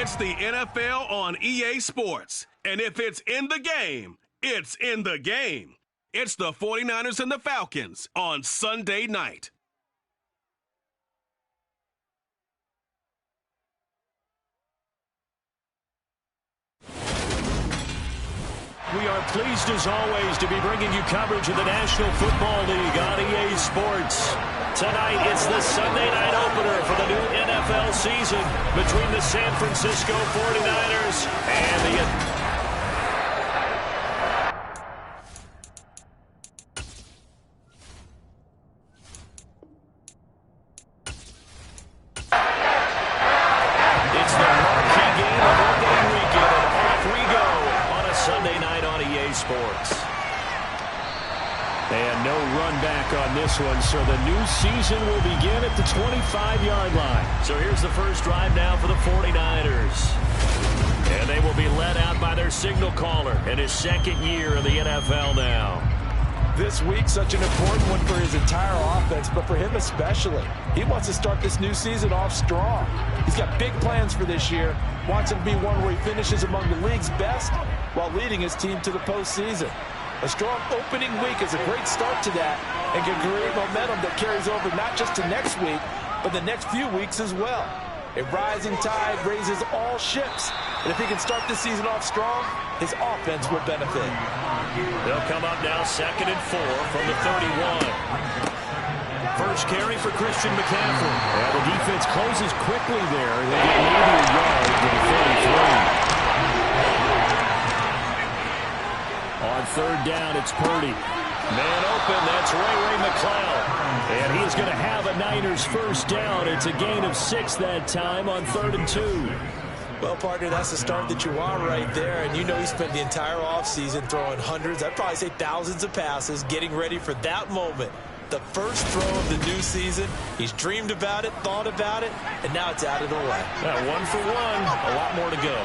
It's the NFL on EA Sports. And if it's in the game, it's in the game. It's the 49ers and the Falcons on Sunday night. We are pleased, as always, to be bringing you coverage of the National Football League on EA Sports. Tonight, it's the Sunday night opener for the new NFL season between the San Francisco 49ers and the... And no run back on this one, so the new season will begin at the 25-yard line. So here's the first drive now for the 49ers. And they will be led out by their signal caller in his second year in the NFL now. This week, such an important one for his entire offense, but for him especially. He wants to start this new season off strong. He's got big plans for this year, wants it to be one where he finishes among the league's best while leading his team to the postseason. A strong opening week is a great start to that and can create momentum that carries over not just to next week, but the next few weeks as well. A rising tide raises all ships, and if he can start this season off strong, his offense will benefit. They'll come up now 2nd and 4 from the 31. First carry for Christian McCaffrey. And the defense closes quickly there. They get maybe a yard to the 33. On third down, it's Purdy. Man open, that's Ray McCloud. And he's going to have a Niners first down. It's a gain of 6 that time on 3rd and 2. Well, partner, that's the start that you want right there. And you know he spent the entire offseason throwing hundreds, I'd probably say thousands of passes, getting ready for that moment. The first throw of the new season. He's dreamed about it, thought about it, and now it's out of the way. Yeah, 1 for 1, a lot more to go.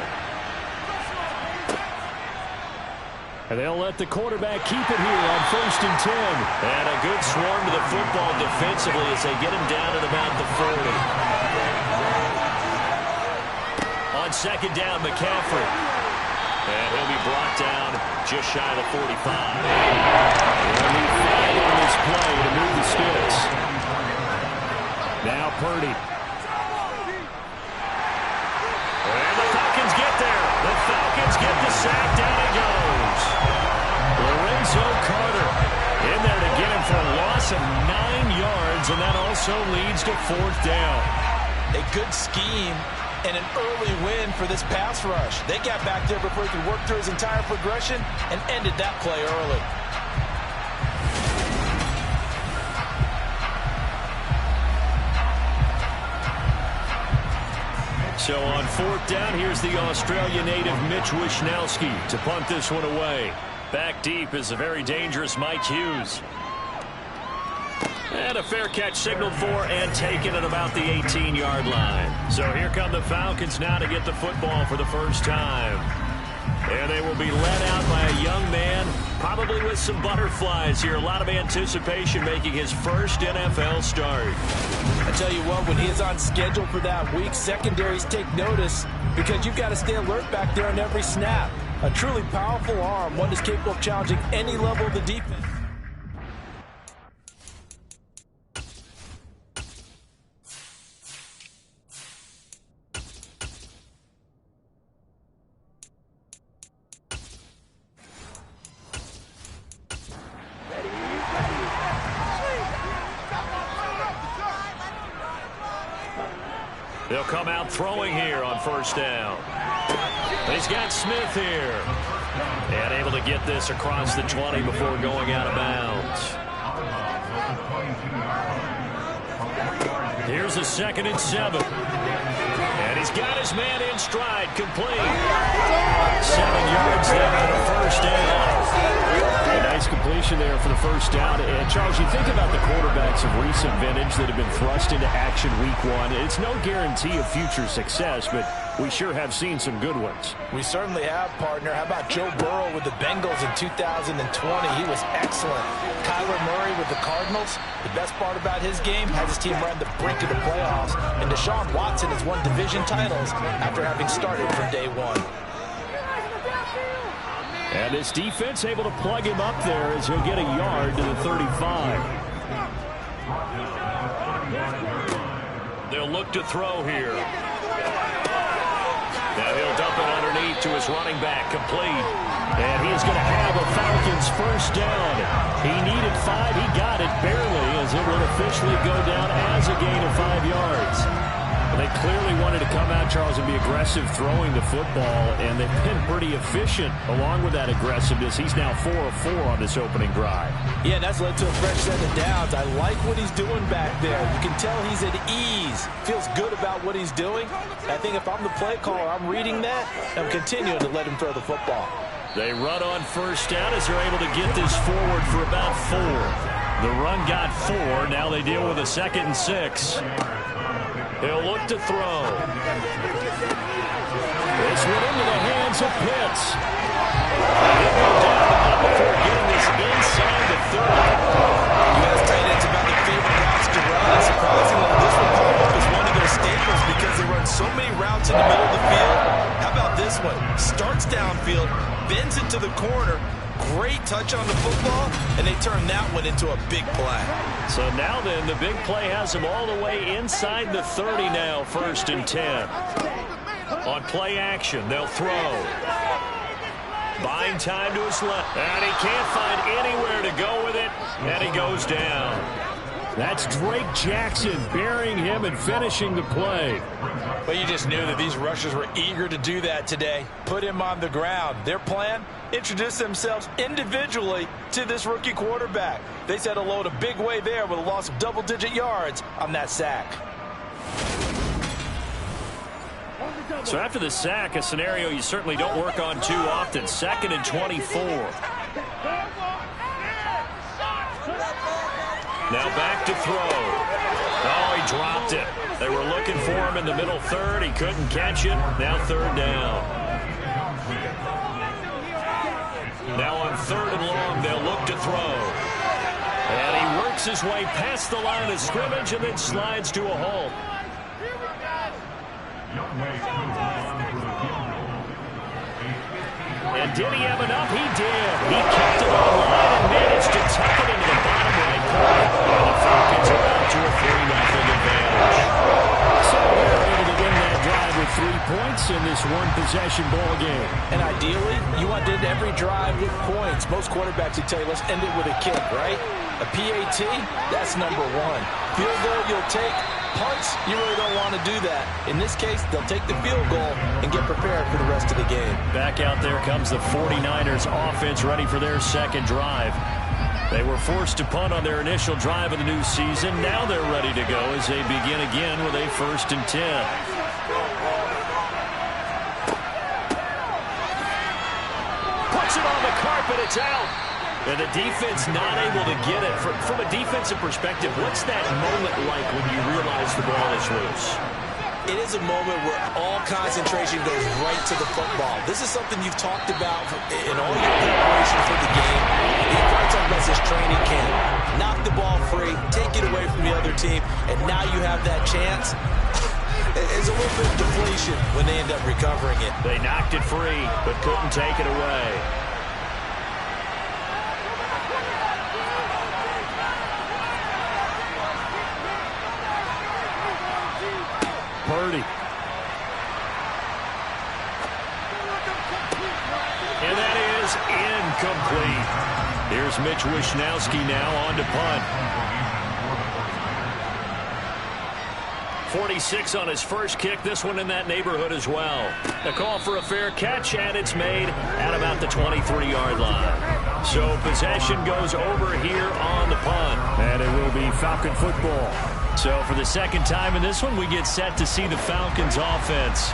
And they'll let the quarterback keep it here on 1st and 10. And a good swarm to the football defensively as they get him down at about the 40. On 2nd down, McCaffrey. And he'll be brought down just shy of the 45. They'll need 5 on this play to move the sticks. Now Purdy. And the Falcons get there. The Falcons get the sack. Down he goes. Lorenzo Carter in there to get him for a loss of 9 yards, and that also leads to 4th down. A good scheme and an early win for this pass rush. They got back there before he could work through his entire progression and ended that play early. So on 4th down, here's the Australia native Mitch Wishnowsky to punt this one away. Back deep is a very dangerous Mike Hughes. And a fair catch signaled for and taken at about the 18-yard line. So here come the Falcons now to get the football for the first time. And they will be led out by a young man, probably with some butterflies here. A lot of anticipation making his first NFL start. I tell you what, when he is on schedule for that week, secondaries take notice because you've got to stay alert back there on every snap. A truly powerful arm, one that's capable of challenging any level of the defense. They'll come out throwing here on 1st down. He's got Smith here. And able to get this across the 20 before going out of bounds. Here's a 2nd and 7. And he's got his man in stride, complete. 7 yards there on a 1st down. A nice completion there for the 1st down. And Charles, you think about the quarterbacks of recent vintage that have been thrust into action week 1. It's no guarantee of future success, but we sure have seen some good ones. We certainly have, partner. How about Joe Burrow with the Bengals in 2020? He was excellent. Kyler Murray with the Cardinals. The best part about his game has his team right on the brink of the playoffs. And Deshaun Watson has won division titles after having started from day one. And this defense able to plug him up there as he'll get a yard to the 35. They'll look to throw here. Now he'll dump it underneath to his running back, complete. And he's going to have a Falcons first down. He needed 5. He got it barely as it will officially go down as a gain of 5 yards. They clearly wanted to come out, Charles, and be aggressive throwing the football, and they've been pretty efficient along with that aggressiveness. He's now 4 of 4 on this opening drive. Yeah, that's led to a fresh set of downs. I like what he's doing back there. You can tell he's at ease. Feels good about what he's doing. I think if I'm the play caller, I'm reading that, and I'm continuing to let him throw the football. They run on first down as they're able to get this forward for about 4. The run got 4. Now they deal with a 2nd and 6. He'll look to throw. This one into the hands of Pitts. He'll go down before getting this inside the 30. You guys tight ends about the favorite routes to run. And surprisingly, this one popped up as one of their staples because they run so many routes in the middle of the field. How about this one? Starts downfield, bends into the corner. Great touch on the football, and they turn that one into a big play. So now then, the big play has them all the way inside the 30 now, 1st and 10. On play action, they'll throw. Buying time to his left, and he can't find anywhere to go with it, and he goes down. That's Drake Jackson burying him and finishing the play. Well, you just knew that these rushers were eager to do that today. Put him on the ground. Their plan? Introduce themselves individually to this rookie quarterback. They said hello in a big way there with a loss of double-digit yards on that sack. So after the sack, a scenario you certainly don't work on too often. 2nd and 24. Now back to throw. Oh, he dropped it. They were looking for him in the middle 3rd. He couldn't catch it. Now 3rd down. Now on 3rd and long, they'll look to throw. And he works his way past the line of scrimmage and then slides to a halt. And did he have enough? He did. He kept it online and managed to tuck it into the bottom right corner. And the Falcons are out to a 3-0 advantage. So they're able to win that drive with 3 points in this one-possession ball game. And ideally, you want to end every drive with points. Most quarterbacks would tell you, let's end it with a kick, right? A PAT, that's number 1. Field goal you'll take. Punts, you really don't want to do that. In this case, they'll take the field goal and get prepared for the rest of the game. Back out there comes the 49ers offense ready for their 2nd drive. They were forced to punt on their initial drive of the new season. Now they're ready to go as they begin again with a 1st and 10. Puts it on the carpet. It's out. And the defense not able to get it. From a defensive perspective, what's that moment like when you realize the ball is loose? It is a moment where all concentration goes right to the football. This is something you've talked about in all your preparation for the game. The approach on this training camp. Knock the ball free, take it away from the other team, and now you have that chance. It's a little bit of deflation when they end up recovering it. They knocked it free, but couldn't take it away. Purdy. And that is incomplete. Here's Mitch Wishnowsky now on to punt. 46 on his first kick. This one in that neighborhood as well. A call for a fair catch, and it's made at about the 23-yard line. So possession goes over here on the punt. And it will be Falcon football. So for the 2nd time in this one, we get set to see the Falcons offense.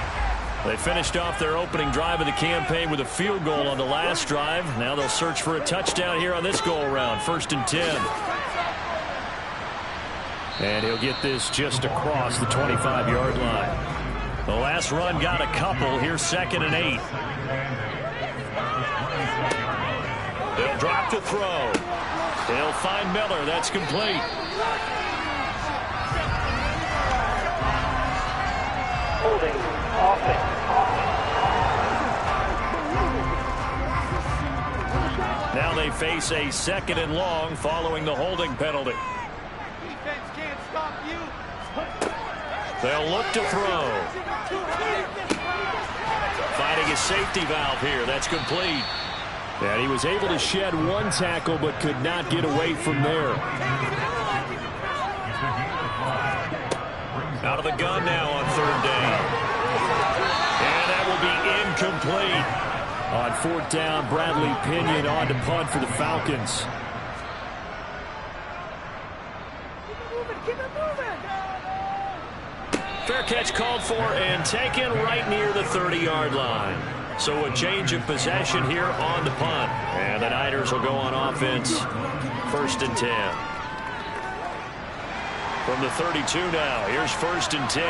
They finished off their opening drive of the campaign with a field goal on the last drive. Now they'll search for a touchdown here on this go-around. 1st and 10. And he'll get this just across the 25-yard line. The last run got a couple. Here's 2nd and 8. They'll drop to throw. They'll find Miller. That's complete. Holding offense. Now they face a 2nd and long following the holding penalty. Defense can't stop you. They'll look to throw. Finding his safety valve here. That's complete. And he was able to shed one tackle but could not get away from there. Out of the gun now on 3rd down. And that will be incomplete. On 4th down, Bradley Pinion on to punt for the Falcons. Keep it moving. Fair catch called for and taken right near the 30-yard line. So a change of possession here on the punt. And the Niners will go on offense. 1st and 10. From the 32 now, here's 1st and 10.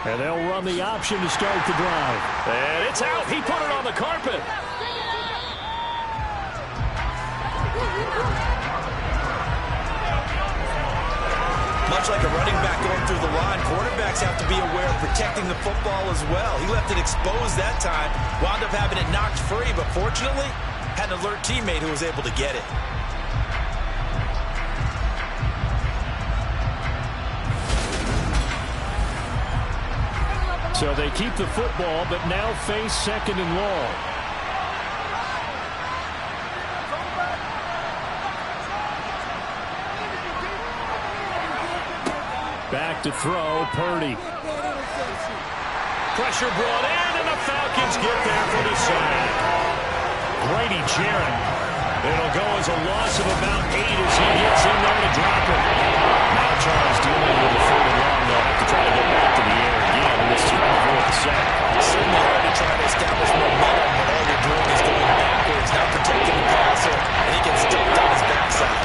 And they'll run the option to start the drive. And it's out. He put it on the carpet. Much like a running back going through the line, quarterbacks have to be aware of protecting the football as well. He left it exposed that time, wound up having it knocked free, but fortunately, had an alert teammate who was able to get it. So they keep the football, but now face 2nd and long. Back to throw, Purdy. Pressure brought in, and the Falcons get there for the sack. Grady Jarrett. It'll go as a loss of about 8 as he gets in there to drop it. Now Charles dealing with a 3rd and long. They'll have to try to get back to the air again in this 4th sack. Certainly hard to try to establish momentum when all you're doing is going backwards, not protecting the passer, and he gets dumped on his backside.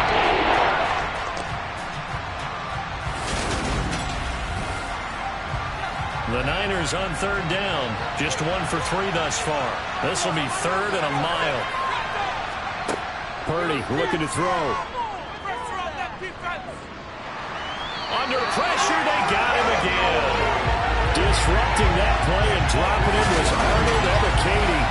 The Niners on 3rd down. Just 1 for 3 thus far. This will be 3rd and a mile. Purdy looking to throw. Under pressure, they got him again. Disrupting that play and dropping it was Arnold Ebiketie.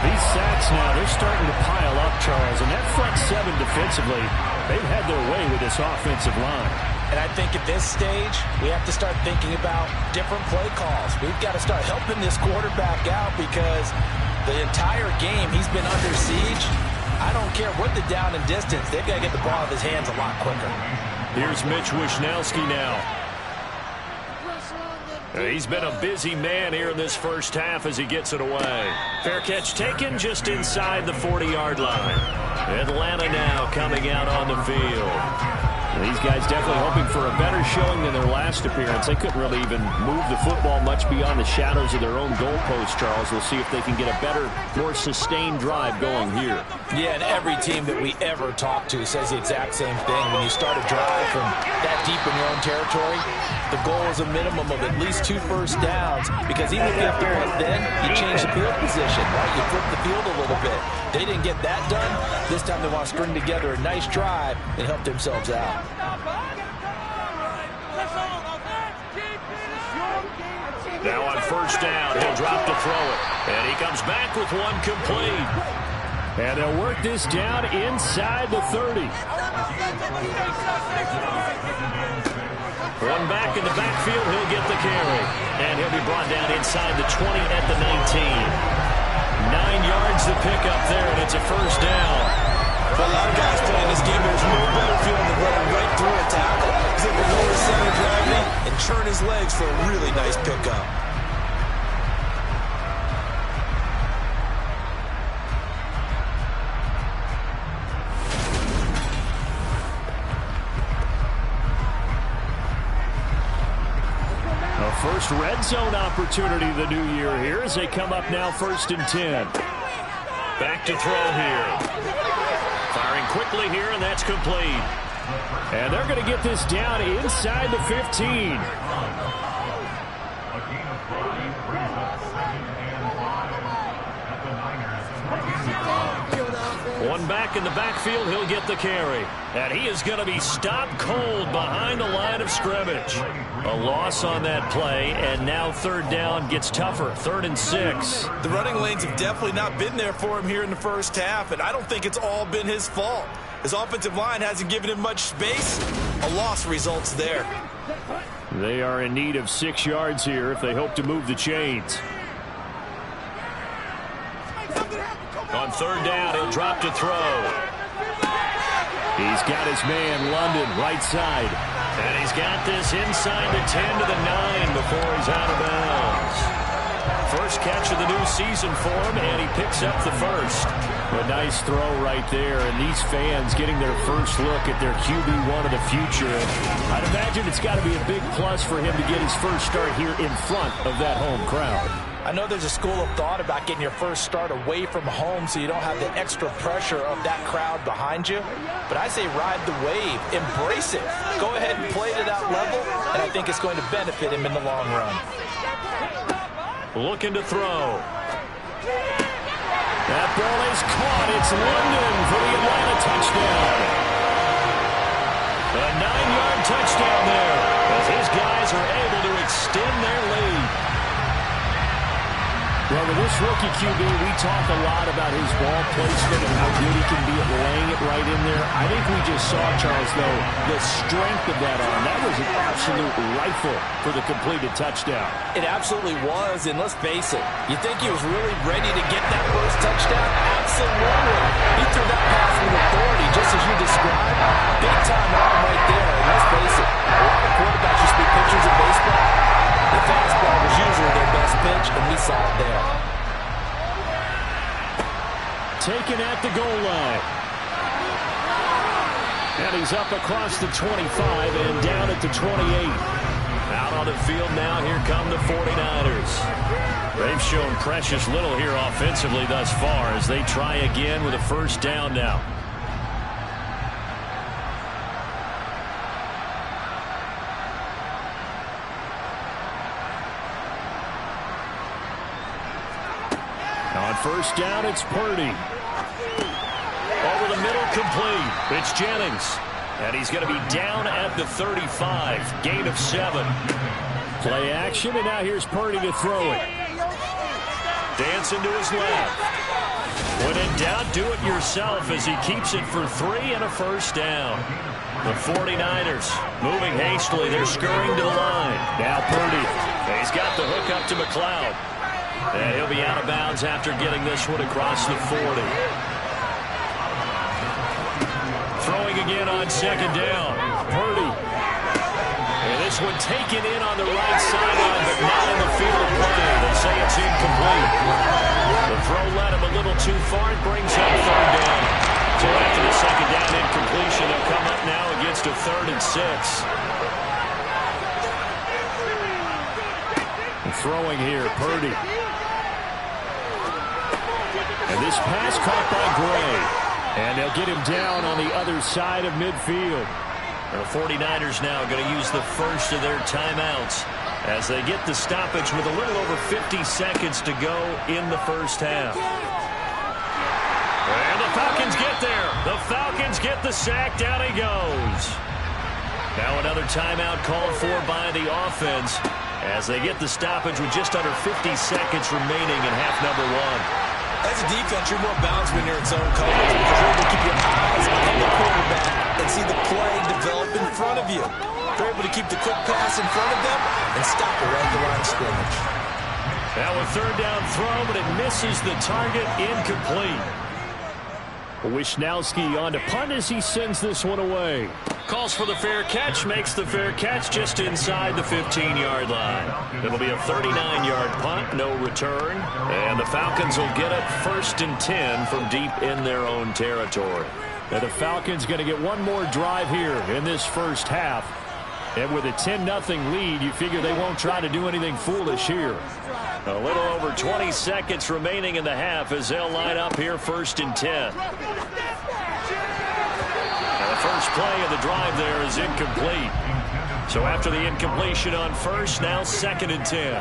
These sacks now, they're starting to pile up, Charles. And that front 7 defensively, they've had their way with this offensive line. And I think at this stage, we have to start thinking about different play calls. We've got to start helping this quarterback out because the entire game he's been under siege. I don't care what the down and distance. They've got to get the ball out of his hands a lot quicker. Here's Mitch Wishnowski now. He's been a busy man here in this first half as he gets it away. Fair catch taken just inside the 40-yard line. Atlanta now coming out on the field. These guys definitely hoping for a better showing than their last appearance. They couldn't really even move the football much beyond the shadows of their own goalpost, Charles. We'll see if they can get a better, more sustained drive going here. Yeah, and every team that we ever talk to says the exact same thing. When you start a drive from that deep in your own territory, the goal is a minimum of at least 2 first downs because even if you have to punt then, you change the field position, right? You flip the field a little bit. They didn't get that done. This time they want to string together a nice drive and help themselves out. Now on first down, he'll drop to throw it. And he comes back with one complete. And they'll work this down inside the 30. One back in the backfield, he'll get the carry. And he'll be brought down inside the 20 at the 19. 9 yards to pick up there, and it's a first down. For a lot of guys playing this game, there's no better feeling than running right through a tackle. He's able to lower center of gravity and turn his legs for a really nice pickup. First red zone opportunity of the new year here as they come up now 1st and 10. Back to throw here. Firing quickly here, and that's complete. And they're going to get this down inside the 15. One back in the backfield, he'll get the carry. And he is going to be stopped cold behind the line of scrimmage. A loss on that play, and now third down gets tougher. 3rd and 6. The running lanes have definitely not been there for him here in the first half, and I don't think it's all been his fault. His offensive line hasn't given him much space. A loss results there. They are in need of 6 yards here if they hope to move the chains. On 3rd down, he'll drop to throw. He's got his man, London, right side. And he's got this inside the 10 to the 9 before he's out of bounds. First catch of the new season for him, and he picks up the first. A nice throw right there, and these fans getting their first look at their QB1 of the future. And I'd imagine it's got to be a big plus for him to get his first start here in front of that home crowd. I know there's a school of thought about getting your first start away from home so you don't have the extra pressure of that crowd behind you. But I say ride the wave. Embrace it. Go ahead and play to that level, and I think it's going to benefit him in the long run. Looking to throw. That ball is caught. It's London for the Atlanta touchdown. A 9-yard touchdown there as his guys are able to extend their lead. Well, with this rookie QB, we talk a lot about his ball placement and how good he can be at laying it right in there. I think we just saw, Charles, though, the strength of that arm. That was an absolute rifle for the completed touchdown. It absolutely was, and let's face it, you think he was really ready to get that first touchdown? Absolutely. He threw that pass with authority, just as you described. Big-time arm right there, and let's face it, a lot of quarterbacks you speak pictures of baseball. The fastball was usually their best pitch, and we saw it there. Taken at the goal line. And he's up across the 25 and down at the 28. Out on the field now, here come the 49ers. They've shown precious little here offensively thus far as they try again with a first down now. On first down, it's Purdy. Over the middle, complete. It's Jennings. And he's going to be down at the 35. Gain of 7. Play action, and now here's Purdy to throw it. Dancing to his left. When in doubt, do it yourself as he keeps it for 3 and a first down. The 49ers moving hastily. They're scurrying to the line. Now Purdy. He's got the hook up to McLeod. And he'll be out of bounds after getting this one across the 40. Throwing again on second down. Purdy. And this one taken in on the right sideline, but not in the field of play. They say it's incomplete. The throw led him a little too far. It brings up third down. So after the second down incompletion, they'll come up now against a 3rd and 6. And throwing here, Purdy. And this pass caught by Gray. And they'll get him down on the other side of midfield. The 49ers now going to use the first of their timeouts as they get the stoppage with a little over 50 seconds to go in the first half. And the Falcons get there. The Falcons get the sack. Down he goes. Now another timeout called for by the offense as they get the stoppage with just under 50 seconds remaining in half number 1. As a defense, you're more balanced when you're in zone coverage because you're able to keep your eyes on the quarterback and see the play develop in front of you. You're able to keep the quick pass in front of them and stop it right at the line of scrimmage. Now a third down throw, but it misses the target, incomplete. Wisnowski on to punt as he sends this one away. Calls for the fair catch, makes the fair catch just inside the 15-yard line. It'll be a 39-yard punt, no return. And the Falcons will get up 1st and 10 from deep in their own territory. Now the Falcons going to get one more drive here in this first half. And with a 10-0 lead, you figure they won't try to do anything foolish here. A little over 20 seconds remaining in the half as they'll line up here 1st and 10. And the first play of the drive there is incomplete. So after the incompletion on first, now 2nd and 10.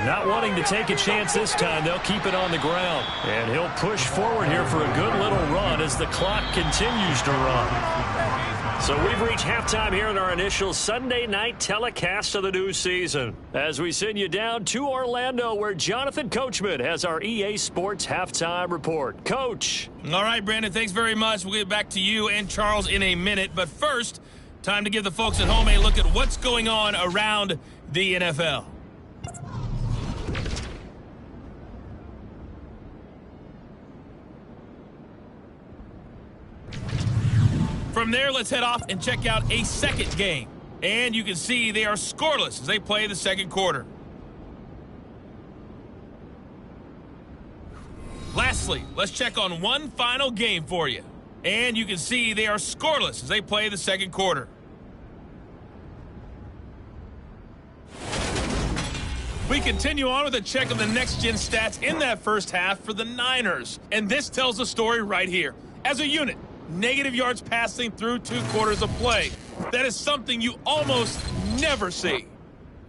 Not wanting to take a chance this time, they'll keep it on the ground. And he'll push forward here for a good little run as the clock continues to run. So we've reached halftime here in our initial Sunday night telecast of the new season. As we send you down to Orlando, where Jonathan Coachman has our EA Sports halftime report. Coach. All right, Brandon, thanks very much. We'll get back to you and Charles in a minute. But first, time to give the folks at home a look at what's going on around the NFL. From there, let's head off and check out a second game. And you can see they are scoreless as they play the second quarter. Lastly, let's check on one final game for you. And you can see they are scoreless as they play the second quarter. We continue on with a check of the next-gen stats in that first half for the Niners. And this tells the story right here. As a unit, negative yards passing through 2 quarters of play. That is something you almost never see.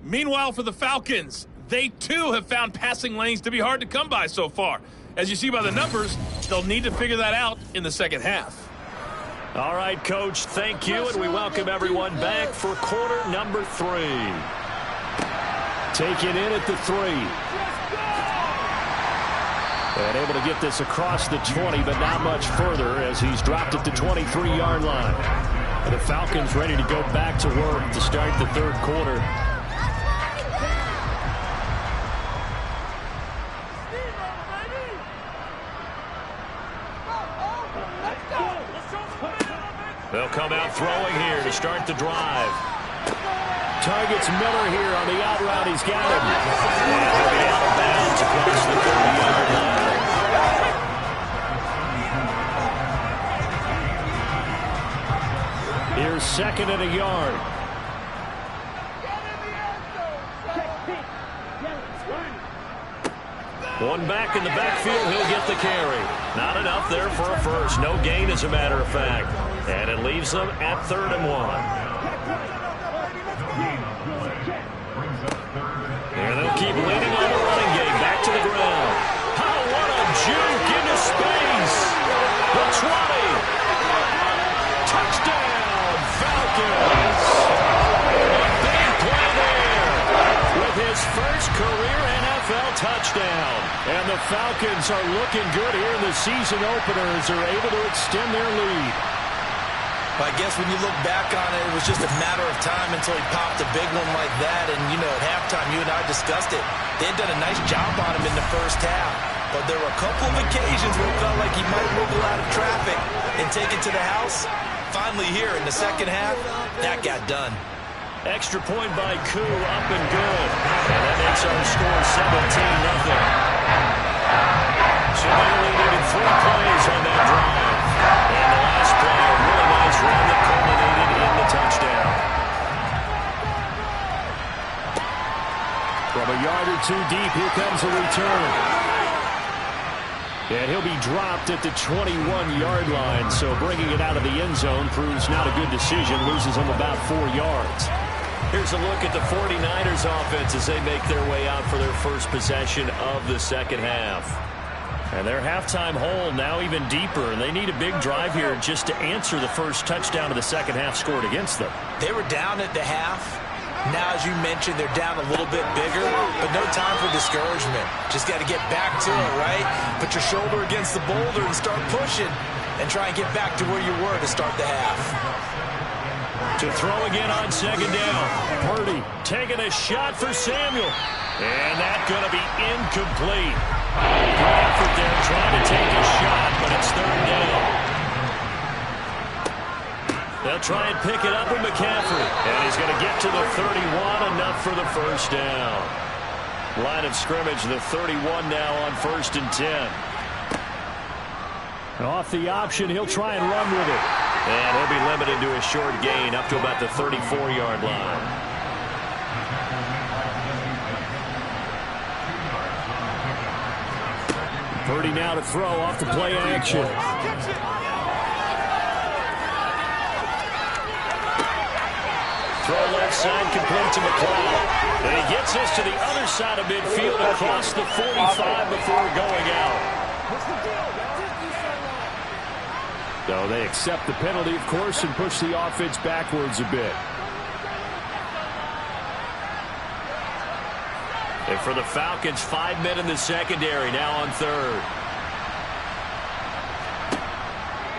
Meanwhile, for the Falcons, they too have found passing lanes to be hard to come by so far. As you see by the numbers, they'll need to figure that out in the second half. All right, Coach, thank you, and we welcome everyone back for quarter number 3. Taken in at the 3. And able to get this across the 20, but not much further as he's dropped it to 23-yard line. And the Falcons ready to go back to work to start the third quarter. They'll come out throwing here to start the drive. Targets Miller here on the out route. He's got him. And he'll be out of bounds across the 30-yard line. Here's 2nd and a yard. One back in the backfield. He'll get the carry. Not enough there for a first. No gain, as a matter of fact. And it leaves them at 3rd and 1. And they'll keep leaning on the running game. Back to the ground. Oh, what a juke into space. The 20. Touchdown, Falcons. A big play there with his first career NFL touchdown. And the Falcons are looking good here in the season opener as they're able to extend their lead. I guess when you look back on it, it was just a matter of time until he popped a big one like that. And, you know, at halftime, you and I discussed it. They had done a nice job on him in the first half. But there were a couple of occasions where it felt like he might wiggle out of traffic and take it to the house. Finally here in the second half, that got done. Extra point by Koo, up and good. And that makes our score 17-0. So they only needed 3 plays on that drive. And the last play, a really nice run that culminated in the touchdown. From a yard or 2 deep, here comes a return. And he'll be dropped at the 21-yard line, so bringing it out of the end zone proves not a good decision, loses him about 4 yards. Here's a look at the 49ers offense as they make their way out for their first possession of the second half. And their halftime hole now even deeper, and they need a big drive here just to answer the first touchdown of the second half scored against them. They were down at the half. Now, as you mentioned, they're down a little bit bigger, but no time for discouragement. Just got to get back to it, right? Put your shoulder against the boulder and start pushing and try and get back to where you were to start the half. To throw again on second down. Purdy taking a shot for Samuel. And that's going to be incomplete. Good effort there trying to take a shot, but it's 3rd down. They'll try and pick it up with McCaffrey. And he's going to get to the 31, enough for the first down. Line of scrimmage, the 31 now on 1st and 10. And off the option, he'll try and run with it. And he'll be limited to a short gain up to about the 34-yard line. Purdy now to throw off the play action. Throw left side, complete to McLeod. And he gets this to the other side of midfield across the 45 before going out. So they accept the penalty, of course, and push the offense backwards a bit. And for the Falcons, 5 men in the secondary, now on third.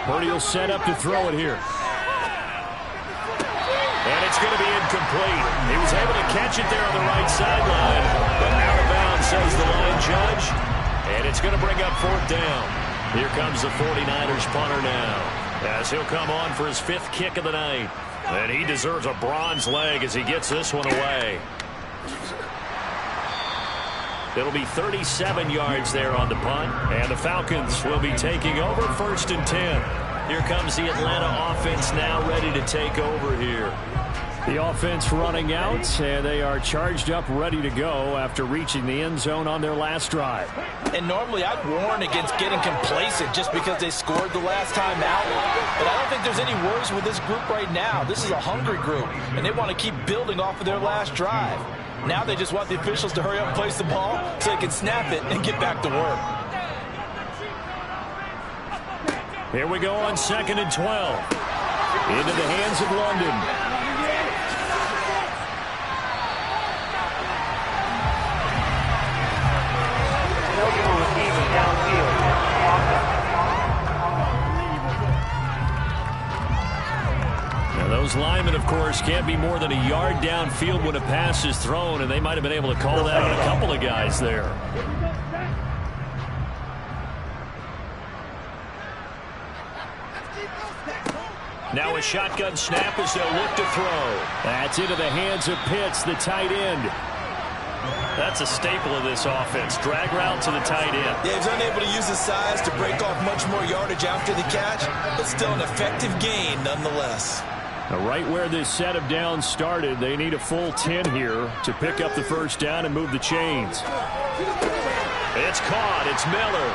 Purdy will set up to throw it here. And it's going to be incomplete. He was able to catch it there on the right sideline, but out of bounds, says the line judge. And it's going to bring up fourth down. Here comes the 49ers punter now, as he'll come on for his 5th kick of the night. And he deserves a bronze leg as he gets this one away. It'll be 37 yards there on the punt, and the Falcons will be taking over 1st and 10. Here comes the Atlanta offense now ready to take over here. The offense running out, and they are charged up, ready to go after reaching the end zone on their last drive. And normally I'd warn against getting complacent just because they scored the last time out. But I don't think there's any worries with this group right now. This is a hungry group, and they want to keep building off of their last drive. Now they just want the officials to hurry up and place the ball so they can snap it and get back to work. Here we go on 2nd and 12. Into the hands of London. Now those linemen, of course, can't be more than a yard downfield when a pass is thrown, and they might have been able to call that on a couple of guys there. Now a shotgun snap as they'll look to throw. That's into the hands of Pitts, the tight end. That's a staple of this offense. Drag route to the tight end. Yeah, he's unable to use his size to break off much more yardage after the catch, but still an effective gain nonetheless. Now right where this set of downs started, they need a full 10 here to pick up the first down and move the chains. It's caught. It's Miller.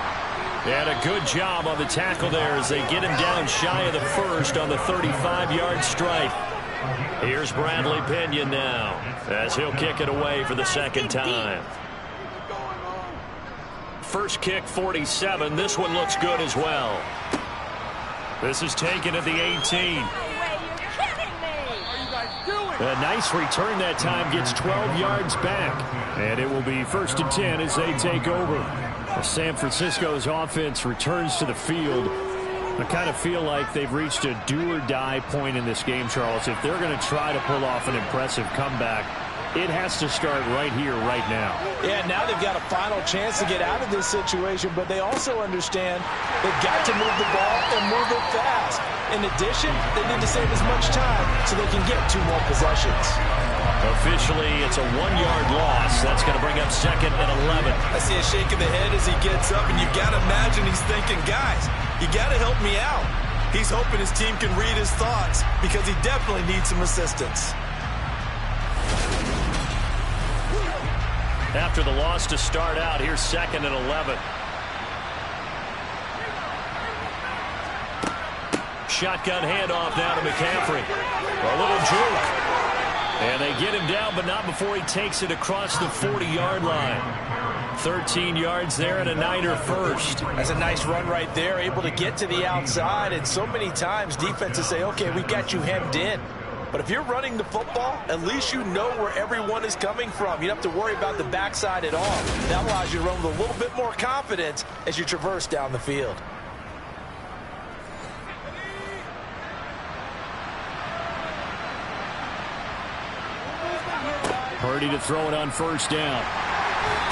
And a good job on the tackle there as they get him down shy of the first on the 35-yard strike. Here's Bradley Pinion now as he'll kick it away for the second time. First kick, 47. This one looks good as well. This is taken at the 18. A nice return that time, gets 12 yards back. And it will be 1st and 10 as they take over. San Francisco's offense returns to the field. I kind of feel like they've reached a do-or-die point in this game, Charles. If they're going to try to pull off an impressive comeback, it has to start right here, right now. Yeah, now they've got a final chance to get out of this situation, but they also understand they've got to move the ball and move it fast. In addition, they need to save as much time so they can get 2 more possessions. Officially, it's a 1-yard loss. That's going to bring up 2nd and 11. I see a shake of the head as he gets up, and you've got to imagine he's thinking, guys, you got to help me out. He's hoping his team can read his thoughts because he definitely needs some assistance. After the loss to start out, here's 2nd and 11. Shotgun handoff now to McCaffrey. A little juke. And they get him down, but not before he takes it across the 40-yard line. 13 yards there and a Niner first. That's a nice run right there, able to get to the outside. And so many times defenses say, okay, we got you hemmed in. But if you're running the football, at least you know where everyone is coming from. You don't have to worry about the backside at all. That allows you to run with a little bit more confidence as you traverse down the field. Purdy to throw it on 1st down.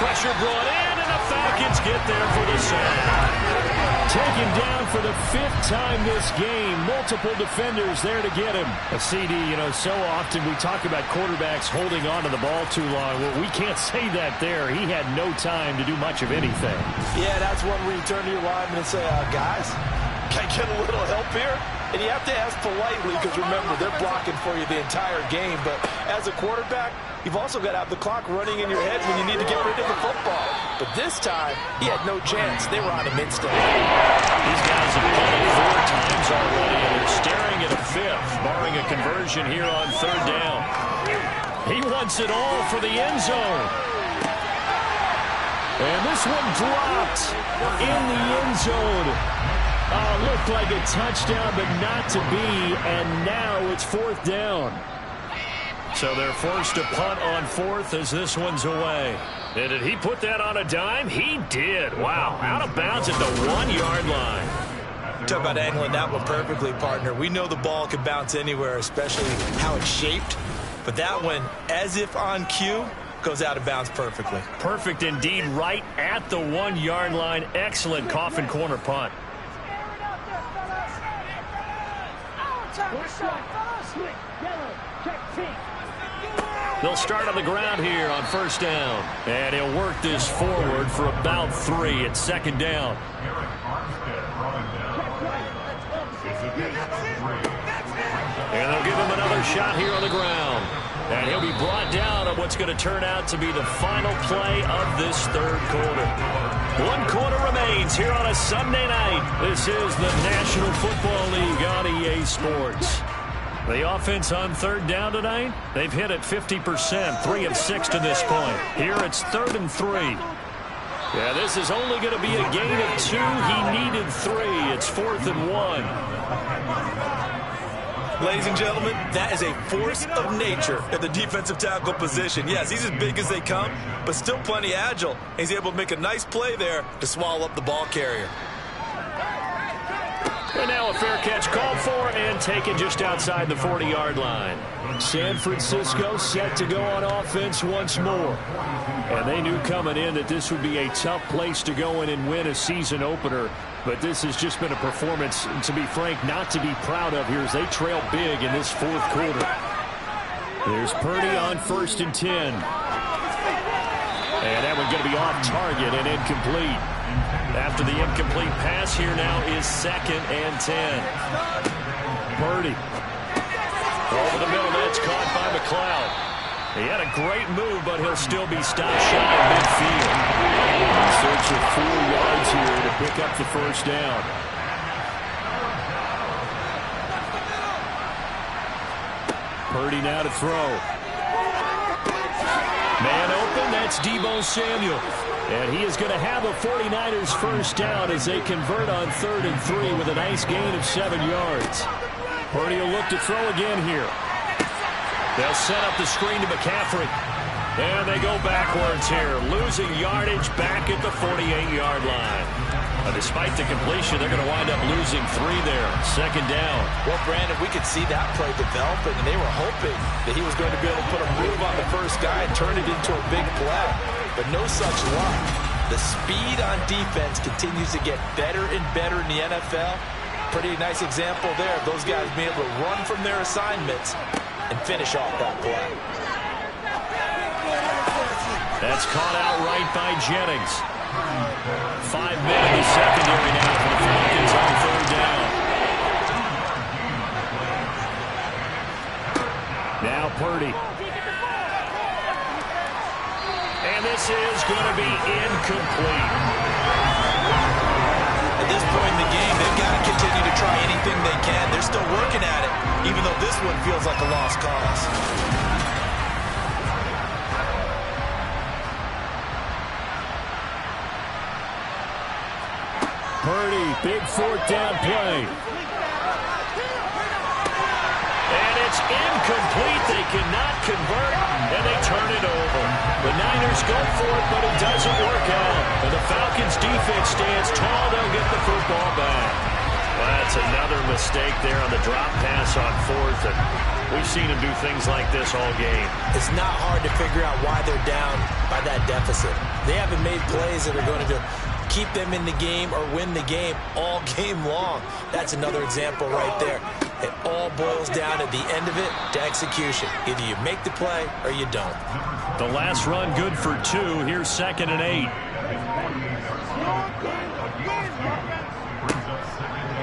Pressure brought in, and the Falcons get there for the sack. Taken down for the 5th time this game. Multiple defenders there to get him. A CD, you know, so often we talk about quarterbacks holding on to the ball too long. Well, we can't say that there. He had no time to do much of anything. Yeah, that's one where you turn to your lineman and say, guys, can I get a little help here? And you have to ask politely because, remember, they're blocking for you the entire game. But as a quarterback, you've also got to have the clock running in your head when you need to get rid of the football. But this time, he had no chance. They were on him instantly. These guys have punted 4 times already, and they're staring at a 5th, barring a conversion here on 3rd down. He wants it all for the end zone. And this one dropped in the end zone. Looked like a touchdown, but not to be, and now it's 4th down. So they're forced to punt on 4th as this one's away. And did he put that on a dime? He did. Wow, out of bounds at the 1-yard line. Talk about angling that one perfectly, partner. We know the ball can bounce anywhere, especially how it's shaped. But that one, as if on cue, goes out of bounds perfectly. Perfect indeed, right at the 1-yard line. Excellent coffin corner punt. They'll start on the ground here on 1st down. And he'll work this forward for about 3 at 2nd down. And they'll give him another shot here on the ground. And he'll be brought down on what's going to turn out to be the final play of this 3rd quarter. 1 quarter remains here on a Sunday night. This is the National Football League on EA Sports. The offense on 3rd down tonight, they've hit it 50%, 3 of 6 to this point. Here it's 3rd and 3. Yeah, this is only going to be a gain of 2. He needed 3. It's 4th and 1. Ladies and gentlemen, that is a force of nature at the defensive tackle position. Yes, he's as big as they come, but still plenty agile. He's able to make a nice play there to swallow up the ball carrier. And now a fair catch called for and taken just outside the 40-yard line. San Francisco set to go on offense once more. And they knew coming in that this would be a tough place to go in and win a season opener. But this has just been a performance, to be frank, not to be proud of here as they trail big in this 4th quarter. There's Purdy on 1st and 10. And that one's going to be off target and incomplete. After the incomplete pass, here now is 2nd and 10. Purdy. Over the middle, that's caught by McLeod. He had a great move, but he'll still be stopped shy of midfield. In search of 4 yards here to pick up the 1st down. Purdy now to throw. Man open, that's Deebo Samuel. And he is going to have a 49ers 1st down as they convert on 3rd and 3 with a nice gain of 7 yards. Purdy will look to throw again here. They'll set up the screen to McCaffrey. And they go backwards here, losing yardage back at the 48-yard line. Despite the completion, they're going to wind up losing 3 there. 2nd down. Well, Brandon, we could see that play developing, and they were hoping that he was going to be able to put a move on the first guy and turn it into a big play. But no such luck. The speed on defense continues to get better and better in the NFL. Pretty nice example there of those guys being able to run from their assignments and finish off that play. That's caught out right by Jennings. 5 men in the secondary now for the Falcons on 3rd down. Now Purdy. And this is going to be incomplete. At this point in the game, they've got to continue to try anything they can. They're still working at it, even though this one feels like a lost cause. Purdy, big 4th down play. And it's incomplete. They cannot convert, and they turn it over. The Niners go for it, but it doesn't work out. And the Falcons defense stands tall. They'll get the football back. Well, that's another mistake there on the drop pass on 4th. And we've seen him do things like this all game. It's not hard to figure out why they're down by that deficit. They haven't made plays that are going to keep them in the game or win the game all game long. That's another example right there. It all boils down at the end of it to execution. Either you make the play or you don't. The last run good for 2. Here's 2nd and 8.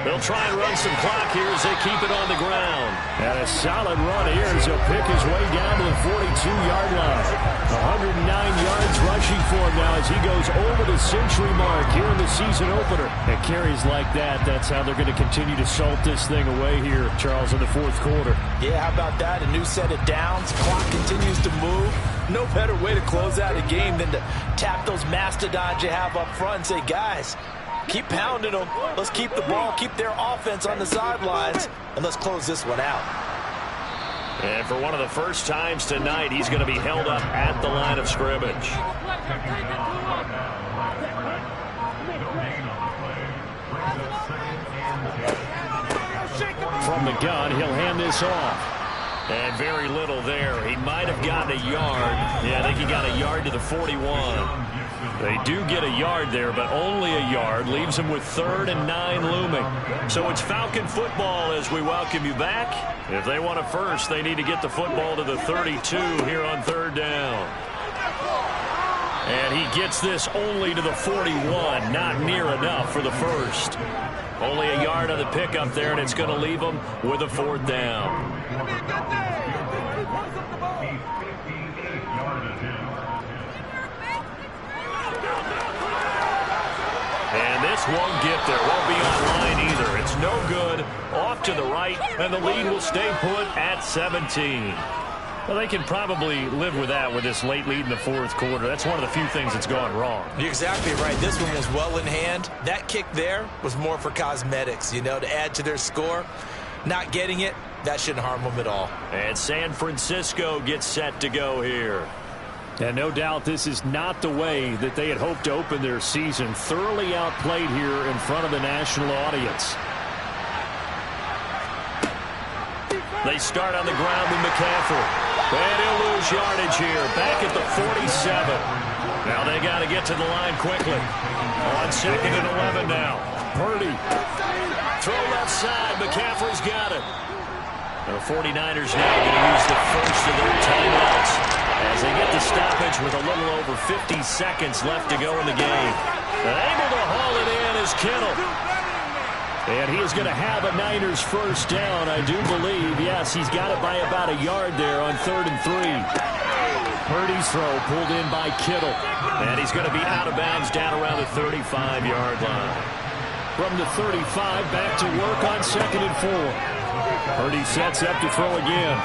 They'll try and run some clock here as they keep it on the ground. And a solid run here as he'll pick his way down to the 42-yard line. 109 yards rushing for him now as he goes over the century mark here in the season opener. And carries like that, that's how they're going to continue to salt this thing away here, Charles, in the fourth quarter. Yeah, how about that? A new set of downs. Clock continues to move. No better way to close out a game than to tap those mastodons you have up front and say, guys, keep pounding them. Let's keep the ball, keep their offense on the sidelines, and let's close this one out. And for one of the first times tonight, he's going to be held up at the line of scrimmage. From the gun, he'll hand this off. And very little there. He might have gotten a yard. Yeah, I think he got a yard to the 41. They do get a yard there, but only a yard. Leaves them with 3rd and 9 looming. So it's Falcon football as we welcome you back. If they want a first, they need to get the football to the 32 here on 3rd down. And he gets this only to the 41. Not near enough for the first. Only a yard on the pickup there, and it's going to leave them with a 4th down. And this won't get there. Won't be online either. It's no good. Off to the right, and the lead will stay put at 17. Well, they can probably live with that with this late lead in the fourth quarter. That's one of the few things that's gone wrong. You're exactly right. This one was well in hand. That kick there was more for cosmetics, you know, to add to their score. Not getting it, that shouldn't harm them at all. And San Francisco gets set to go here. And no doubt this is not the way that they had hoped to open their season. Thoroughly outplayed here in front of the national audience. They start on the ground with McCaffrey. And he'll lose yardage here. Back at the 47. Now they got to get to the line quickly. On 2nd and 11 now. Purdy. Throw left side. McCaffrey's got it. The 49ers now going to use the first of their timeouts as they get the stoppage with a little over 50 seconds left to go in the game. And able to haul it in is Kittle. And he is going to have a Niners first down, I do believe. Yes, he's got it by about a yard there on 3rd and 3. Purdy's throw pulled in by Kittle. And he's going to be out of bounds down around the 35-yard line. From the 35, back to work on 2nd and 4. Purdy sets up to throw again.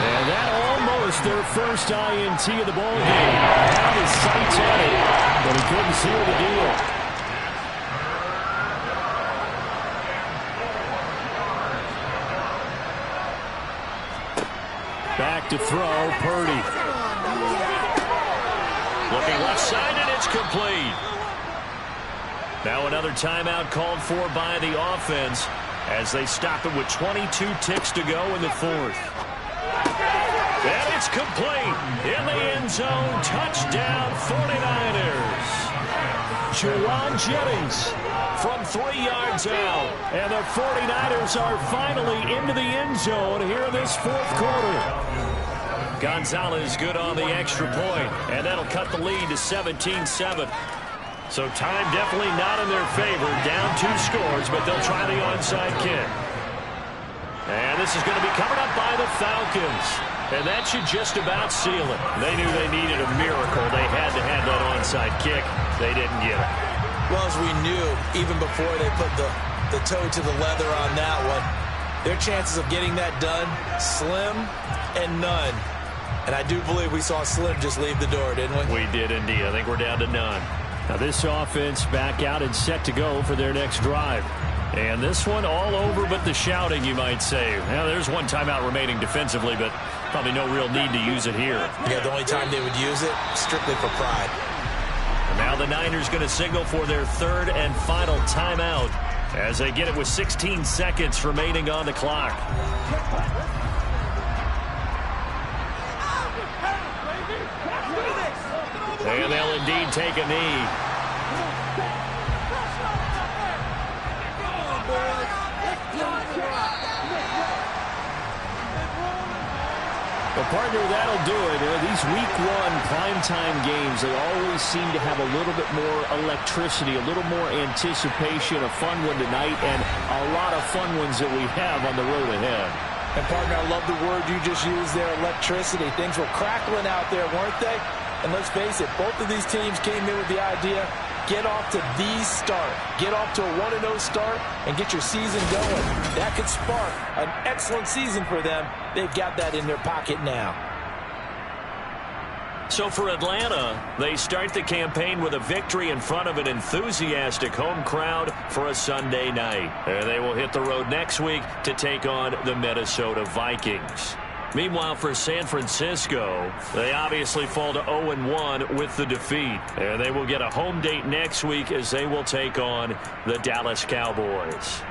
And that almost their first INT of the ball game. Had his sights on it, but he couldn't seal the deal. Back to throw, Purdy. Looking left side, and it's complete. Now another timeout called for by the offense as they stop it with 22 ticks to go in the fourth. And it's complete. In the end zone, touchdown 49ers. Juwan Jennings from 3 yards out. And the 49ers are finally into the end zone here in this fourth quarter. Gonzalez good on the extra point, and that'll cut the lead to 17-7. So time definitely not in their favor. Down 2 scores, but they'll try the onside kick. And this is going to be covered up by the Falcons. And that should just about seal it. They knew they needed a miracle. They had to have that onside kick. They didn't get it. Well, as we knew, even before they put the toe to the leather on that one, their chances of getting that done, slim and none. And I do believe we saw Slim just leave the door, didn't we? We did indeed. I think we're down to none. Now this offense back out and set to go for their next drive. And this one all over but the shouting, you might say. Now there's one timeout remaining defensively, but probably no real need to use it here. Yeah, the only time they would use it, strictly for pride. And now the Niners going to signal for their 3rd and final timeout as they get it with 16 seconds remaining on the clock. And they'll indeed take a knee. Well, partner, that'll do it. These Week 1 primetime games, they always seem to have a little bit more electricity, a little more anticipation, a fun one tonight, and a lot of fun ones that we have on the road ahead. And, partner, I love the word you just used there, electricity. Things were crackling out there, weren't they? And let's face it, both of these teams came in with the idea, get off to the start. Get off to a 1-0 start and get your season going. That could spark an excellent season for them. They've got that in their pocket now. So for Atlanta, they start the campaign with a victory in front of an enthusiastic home crowd for a Sunday night. And they will hit the road next week to take on the Minnesota Vikings. Meanwhile, for San Francisco, they obviously fall to 0-1 with the defeat. And they will get a home date next week as they will take on the Dallas Cowboys.